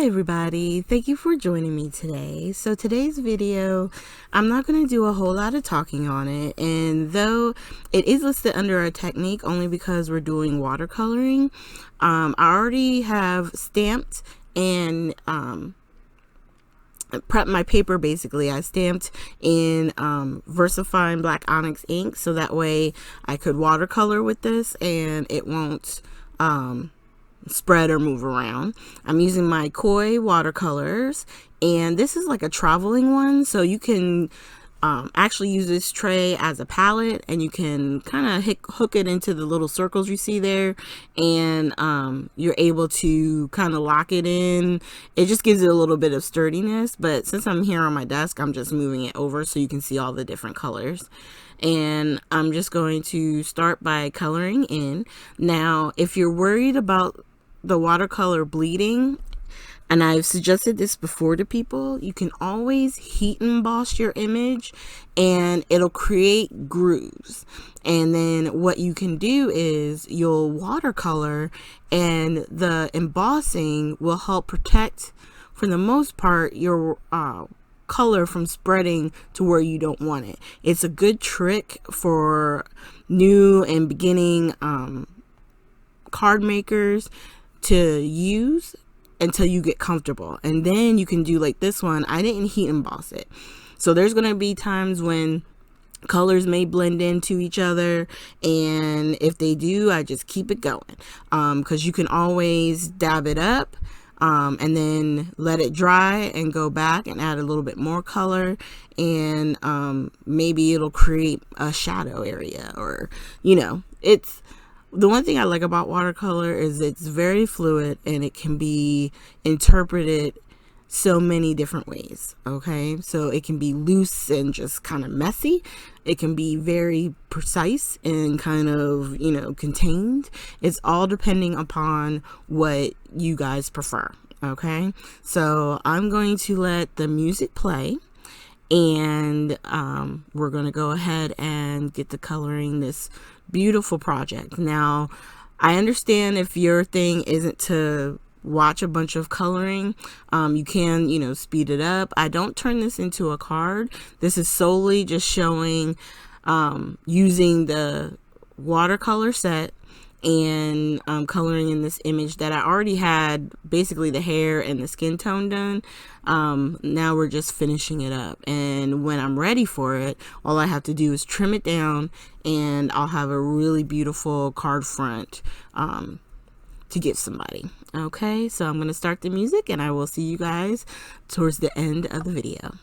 Hi everybody, thank you for joining me today. So today's video, I'm not going to do a whole lot of talking on it, and though it is listed under a technique only because we're doing watercoloring, I already have stamped and prepped my paper. Basically I stamped in VersaFine black onyx ink so that way I could watercolor with this and it won't spread or move around. I'm using my Koi watercolors, and this is like a traveling one, so you can actually use this tray as a palette, and you can kind of hook it into the little circles you see there, and you're able to kind of lock it in. It just gives it a little bit of sturdiness, but since I'm here on my desk, I'm just moving it over so you can see all the different colors. And I'm just going to start by coloring in. Now, if you're worried about the watercolor bleeding, and I've suggested this before to people, you can always heat emboss your image and it'll create grooves. And then what you can do is you'll watercolor and the embossing will help protect, for the most part, your color from spreading to where you don't want it. It's a good trick for new and beginning card makers to use until you get comfortable, and then you can do like this one. I didn't heat emboss it, so there's gonna be times when colors may blend into each other, and if they do, I just keep it going, because you can always dab it up and then let it dry and go back and add a little bit more color, and maybe it'll create a shadow area, or it's the one thing I like about watercolor is it's very fluid and it can be interpreted so many different ways. Okay, so it can be loose and just kind of messy. It can be very precise and kind of, contained. It's all depending upon what you guys prefer. Okay, so I'm going to let the music play, and we're going to go ahead and get to coloring this beautiful project. Now, I understand if your thing isn't to watch a bunch of coloring, you can, speed it up. I don't turn this into a card. This is solely just showing using the watercolor set and coloring in this image that I already had basically the hair and the skin tone done. Now we're just finishing it up, and when I'm ready for it, all I have to do is trim it down and I'll have a really beautiful card front to give somebody. Okay, so I'm going to start the music and I will see you guys towards the end of the video.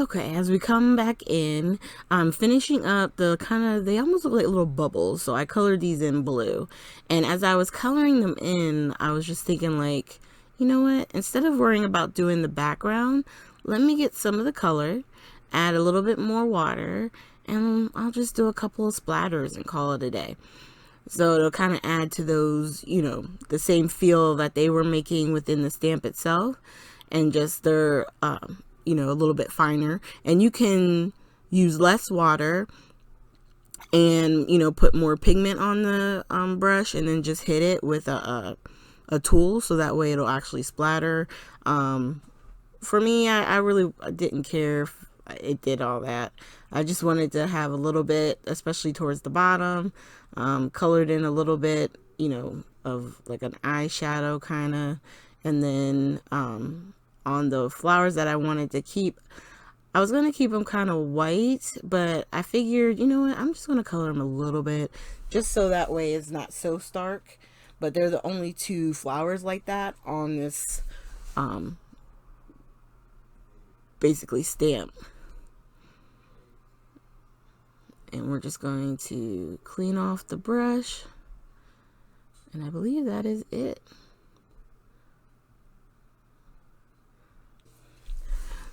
Okay, as we come back in, I'm finishing up the they almost look like little bubbles, so I colored these in blue. And as I was coloring them in, I was just thinking like, you know what, instead of worrying about doing the background, let me get some of the color, add a little bit more water, and I'll just do a couple of splatters and call it a day. So it'll kind of add to those, you know, the same feel that they were making within the stamp itself, and just they're, you know, a little bit finer. And you can use less water and, you know, put more pigment on the brush, and then just hit it with a tool, so that way it'll actually splatter. For me, I really didn't care if it did all that. I just wanted to have a little bit, especially towards the bottom, colored in a little bit, you know, of like an eyeshadow kind of. And then on the flowers that I wanted to keep, I was going to keep them kind of white, but I figured, you know what, I'm just going to color them a little bit, just so that way it's not so stark. But they're the only two flowers like that on this basically stamp. And we're just going to clean off the brush, and I believe that is it.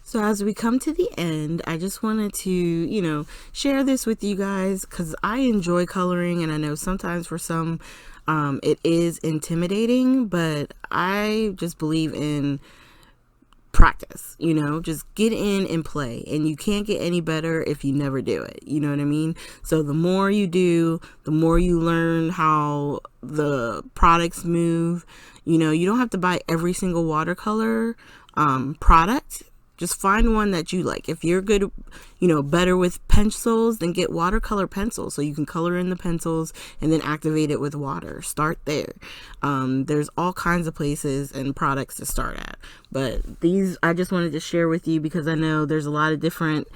So as we come to the end, I just wanted to, you know, share this with you guys, because I enjoy coloring, and I know sometimes for some it is intimidating, but I just believe in practice, you know, just get in and play, and you can't get any better if you never do it, you know what I mean? So the more you do, the more you learn how the products move. You know, you don't have to buy every single watercolor product. Just find one that you like. If you're good, you know, better with pencils, then get watercolor pencils, so you can color in the pencils and then activate it with water. Start there. There's all kinds of places and products to start at. But these I just wanted to share with you, because I know there's a lot of different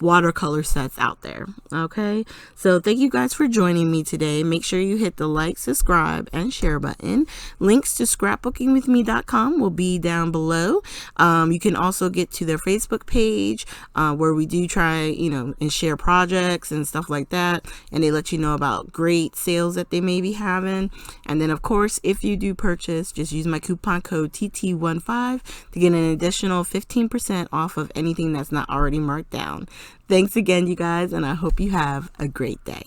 watercolor sets out there. Okay, so thank you guys for joining me today. Make sure you hit the like, subscribe, and share button. Links to scrapbookingwithme.com will be down below. You can also get to their Facebook page, where we do try, you know, and share projects and stuff like that, and they let you know about great sales that they may be having. And then of course, if you do purchase, just use my coupon code TT15 to get an additional 15% off of anything that's not already marked down. Thanks again, you guys, and I hope you have a great day.